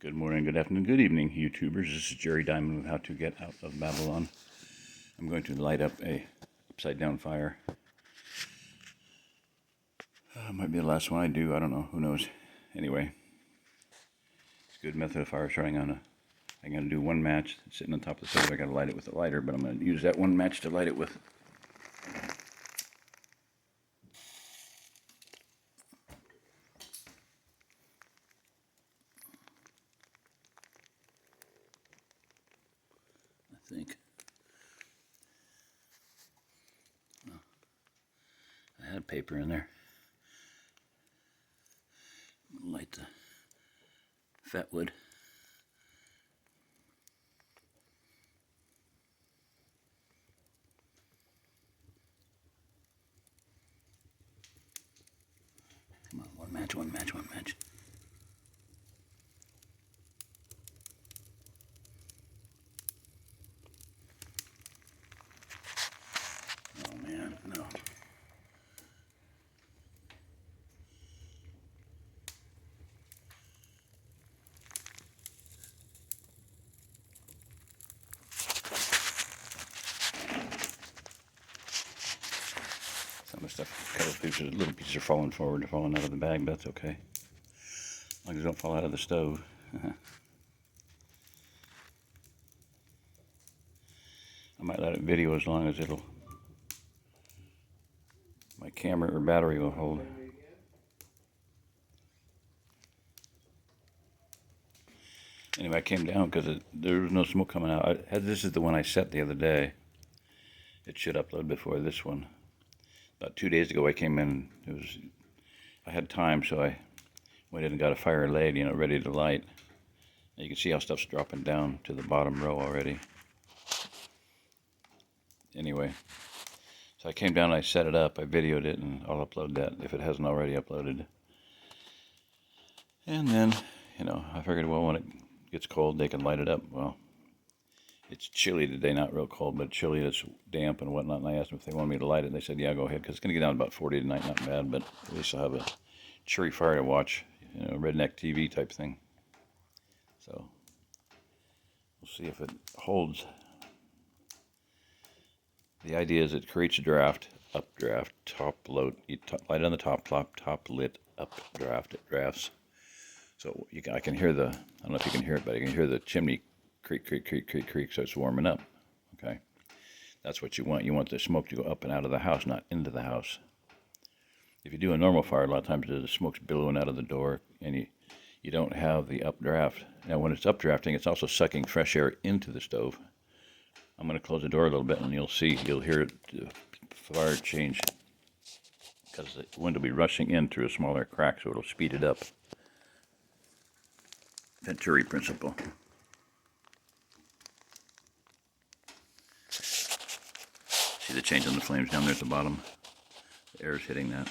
Good morning, good afternoon, good evening, YouTubers. This is Jerry Diamond with How to Get Out of Babylon. I'm going to light up a upside down fire. Might be the last one I do. I don't know. Who knows? Anyway, it's a good method of fire starting on I'm going to do one match sitting on top of the stove. I got to light it with a lighter, but I'm going to use that one match to light it with. I think. Oh, I had paper in there. Light the fat wood. Come on, one match, one match, one match. Oh man, no. Some of the stuff, little pieces are falling forward, they're falling out of the bag, but that's okay. As long as they don't fall out of the stove. I might let it video as long as my camera or battery will hold. Anyway, I came down because there was no smoke coming out. This is the one I set the other day. It should upload before this one. About 2 days ago I came in, I had time, so I went in and got a fire laid, ready to light. And you can see how stuff's dropping down to the bottom row already. Anyway, so I came down and I set it up, I videoed it, and I'll upload that if it hasn't already uploaded. And then, I figured, well, when it gets cold, they can light it up. Well, it's chilly today, not real cold, but chilly, it's damp and whatnot, and I asked them if they wanted me to light it, and they said, yeah, go ahead, because it's going to get down to about 40 tonight, not bad, but at least I'll have a cheery fire to watch, redneck TV type thing. So, we'll see if it holds. The idea is it creates a draft, updraft, top load, you light it on the top lit, updraft, it drafts. So I can hear I don't know if you can hear it, but I can hear the chimney creak, creak, creak, creak, creak, so it's warming up, okay? That's what you want. You want the smoke to go up and out of the house, not into the house. If you do a normal fire, a lot of times the smoke's billowing out of the door, and you don't have the updraft. Now, when it's updrafting, it's also sucking fresh air into the stove. I'm going to close the door a little bit, and you'll hear the fire change, because the wind will be rushing in through a smaller crack, so it'll speed it up. Venturi principle. See the change on the flames down there at the bottom? The air is hitting that.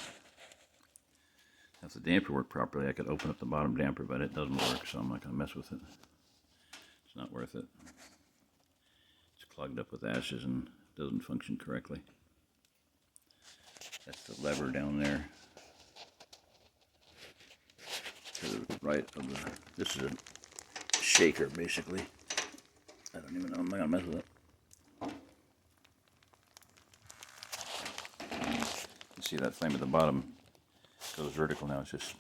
If the damper worked properly, I could open up the bottom damper, but it doesn't work, so I'm not going to mess with it. It's not worth it. It's clogged up with ashes and doesn't function correctly. That's the lever down there. To the right of this is a shaker, basically. I don't even know, I'm not going to mess with it. You see that flame at the bottom goes vertical now. It's just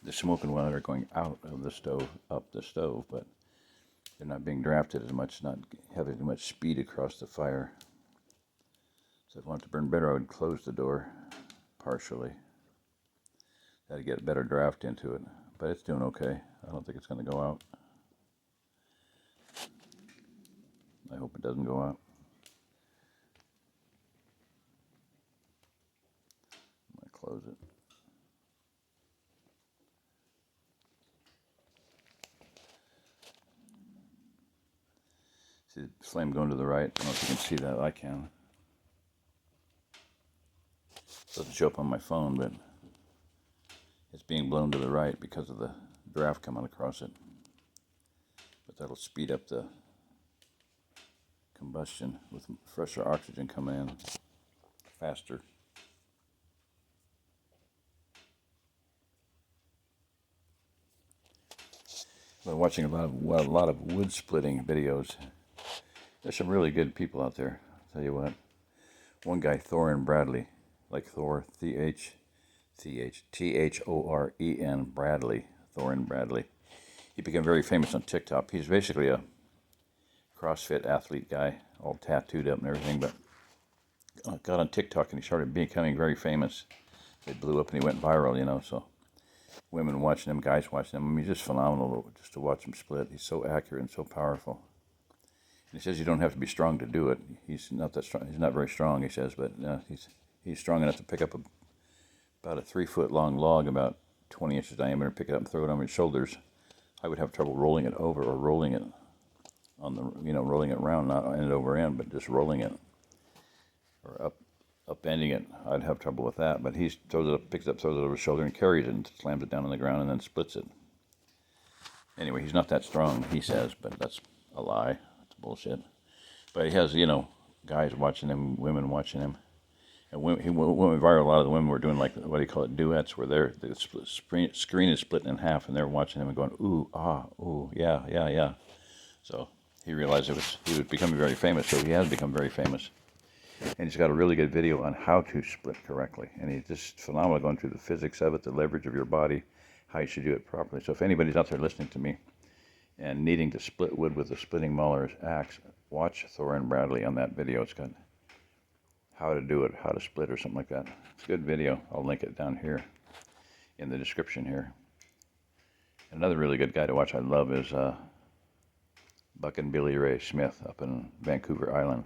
the smoke and water are going out of the stove, up the stove, but they're not being drafted as much, not having as much speed across the fire. So if I want it to burn better, I would close the door partially. That'd get a better draft into it, but it's doing okay. I don't think it's going to go out. I hope it doesn't go out. I'm going to close it. See the flame going to the right? I don't know if you can see that. I can. It doesn't show up on my phone, but it's being blown to the right because of the draft coming across it. But that'll speed up the combustion with fresher oxygen coming in faster. I've been watching a lot of wood splitting videos. There's some really good people out there. I'll tell you what. One guy, Thorin Bradley, like Thor, Thoren Bradley, Thorin Bradley. He became very famous on TikTok. He's basically a CrossFit athlete guy, all tattooed up and everything, but got on TikTok and he started becoming very famous. It blew up and he went viral, so women watching him, guys watching him. I mean, he's just phenomenal just to watch him split. He's so accurate and so powerful. And he says you don't have to be strong to do it. He's not that strong. He's not very strong, he says, but he's strong enough to pick up about a 3-foot long log, about 20 inches diameter, pick it up and throw it on his shoulders. I would have trouble rolling it over or rolling it on the, rolling it around, not end over end, but just rolling it or upending it. I'd have trouble with that, but he throws it up, picks it up, throws it over his shoulder, and carries it and slams it down on the ground and then splits it. Anyway, he's not that strong, he says, but that's a lie. That's bullshit. But he has, guys watching him, women watching him. And he went viral. A lot of the women were doing, like, what do you call it, duets, where the screen is split in half, and they're watching him and going, ooh, ah, ooh, yeah, yeah, yeah. So he realized he was becoming very famous, so he has become very famous. And he's got a really good video on how to split correctly. And he's just phenomenal going through the physics of it, the leverage of your body, how you should do it properly. So if anybody's out there listening to me and needing to split wood with a splitting mauler's axe, watch Thorin Bradley on that video. It's got how to do it, how to split or something like that. It's a good video. I'll link it down here in the description here. Another really good guy to watch I love is Buck and Billy Ray Smith up in Vancouver Island.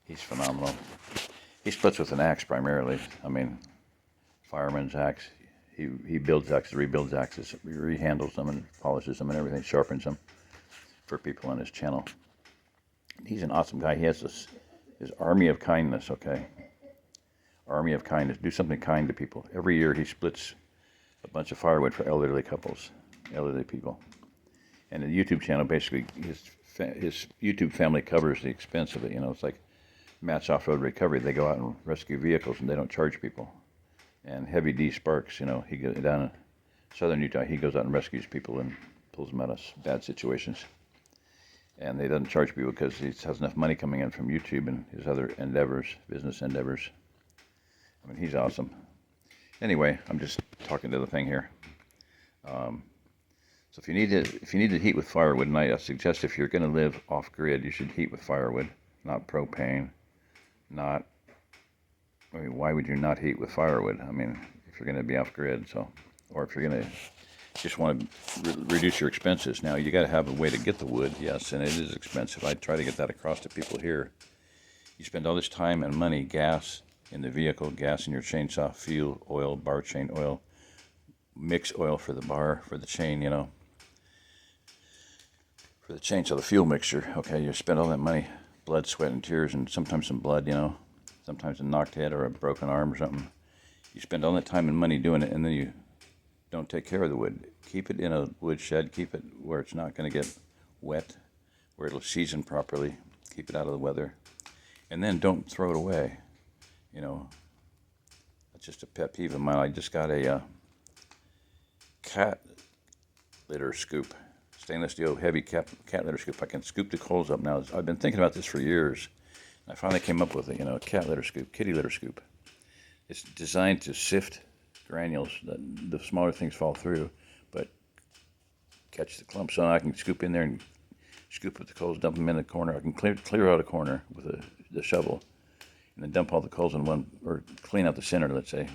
He's phenomenal. He splits with an axe primarily. I mean, fireman's axe. He builds axes, rebuilds axes, rehandles them and polishes them and everything, sharpens them for people on his channel. He's an awesome guy. He has his army of kindness, okay? Army of kindness. Do something kind to people. Every year he splits a bunch of firewood for elderly couples, elderly people. And the YouTube channel, basically, his YouTube family covers the expense of it. It's like Matt's Off-Road Recovery. They go out and rescue vehicles, and they don't charge people. And Heavy D Sparks, he goes down in southern Utah. He goes out and rescues people and pulls them out of bad situations. And they doesn't charge people because he has enough money coming in from YouTube and his other endeavors, business endeavors. I mean, he's awesome. Anyway, I'm just talking to the thing here. So if you need to heat with firewood, and I suggest if you're going to live off grid, you should heat with firewood, not propane. Why would you not heat with firewood? I mean, if you're going to be off grid, or if you're going to just want to reduce your expenses. Now, you got to have a way to get the wood, yes, and it is expensive. I try to get that across to people here. You spend all this time and money, gas in the vehicle, gas in your chainsaw, fuel, oil, bar chain oil, mix oil for the bar, for the chain, for the chainsaw, the fuel mixture. Okay, you spend all that money, blood, sweat, and tears, and sometimes some blood, sometimes a knocked head or a broken arm or something. You spend all that time and money doing it, and then you don't take care of the wood. Keep it in a wood shed. Keep it where it's not going to get wet, where it'll season properly. Keep it out of the weather. And then don't throw it away. That's just a pet peeve of mine. I just got a cat litter scoop, stainless steel heavy cat litter scoop. I can scoop the coals up now. I've been thinking about this for years. I finally came up with it, a cat litter scoop, kitty litter scoop. It's designed to sift granules. The smaller things fall through, but catch the clumps. So I can scoop in there and scoop up the coals, dump them in the corner. I can clear out a corner with the shovel, and then dump all the coals in one, or clean out the center, let's say.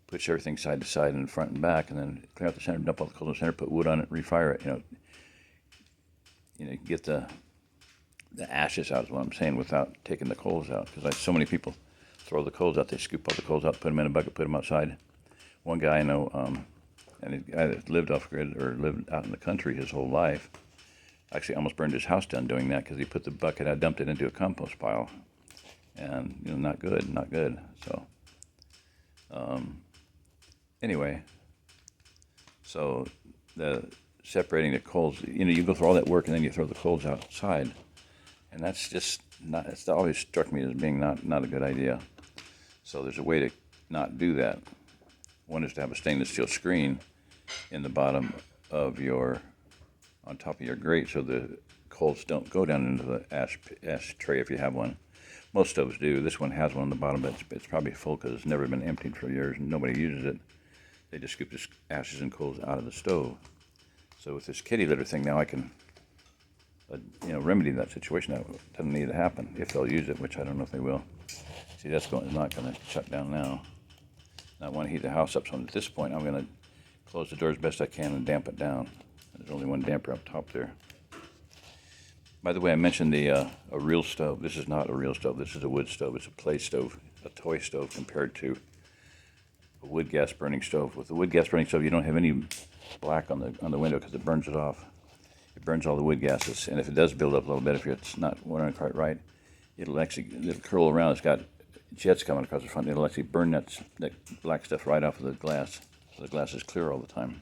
Push everything side to side and front and back, and then clear out the center, dump all the coals in the center, put wood on it, refire it. Get the ashes out is what I'm saying, without taking the coals out, because so many people throw the coals out. They scoop all the coals out, put them in a bucket, put them outside. One guy I know, and a guy that lived off grid or lived out in the country his whole life, actually almost burned his house down doing that because he put the bucket, I dumped it into a compost pile, and not good. So anyway, so the separating the coals, you go through all that work and then you throw the coals outside, and that's just not. It's always struck me as being not a good idea. So there's a way to not do that. One is to have a stainless steel screen in the bottom of your on top of your grate so the coals don't go down into the ash tray if you have one. Most stoves do. This one has one on the bottom, but it's probably full because it's never been emptied for years and nobody uses it. They just scoop the ashes and coals out of the stove. So with this kitty litter thing now, I can remedy that situation. That doesn't need to happen if they'll use it, which I don't know if they will. See, that's not going to shut down now. I want to heat the house up, so at this point I'm going to close the door as best I can and damp it down. There's only one damper up top there. By the way, I mentioned a real stove. This is not a real stove. This is a wood stove. It's a play stove, a toy stove compared to a wood gas burning stove. With the wood gas burning stove, you don't have any black on the window because it burns it off. It burns all the wood gases, and if it does build up a little bit, if it's not running quite right, it'll curl around. It's got jets coming across the front. It'll actually burn that black stuff right off of the glass, so the glass is clear all the time.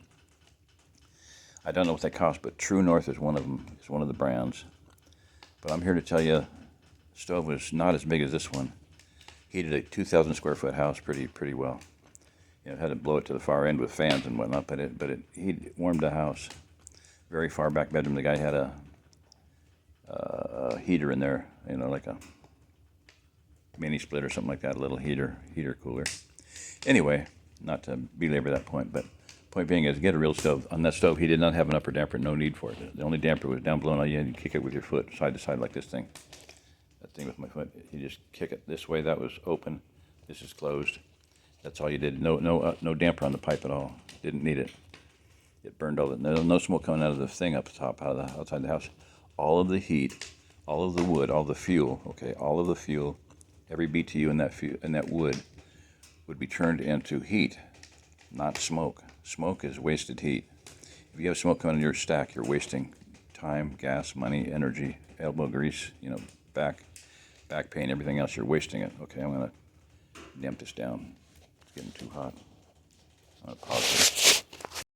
I don't know what they cost, but True North is one of them. It's one of the brands. But I'm here to tell you, the stove was not as big as this one. Heated a 2,000 square foot house pretty well. Had to blow it to the far end with fans and whatnot, but it warmed the house. Very far back bedroom, the guy had a heater in there, like a mini split or something like that, a little heater cooler. Anyway, not to belabor that point, but point being is get a real stove. On that stove, he did not have an upper damper, no need for it. The only damper was down below, and you had to kick it with your foot, side to side like this thing. That thing with my foot, you just kick it this way. That was open. This is closed. That's all you did. No damper on the pipe at all. Didn't need it. It burned all the no smoke coming out of the thing up top, outside the house. All of the heat, all of the wood, all the fuel. Okay, all of the fuel, every BTU in that wood would be turned into heat, not smoke. Smoke is wasted heat. If you have smoke coming out of your stack, you're wasting time, gas, money, energy, elbow grease, back pain, everything else. You're wasting it. Okay, I'm gonna damp this down. It's getting too hot. I'm gonna pause it.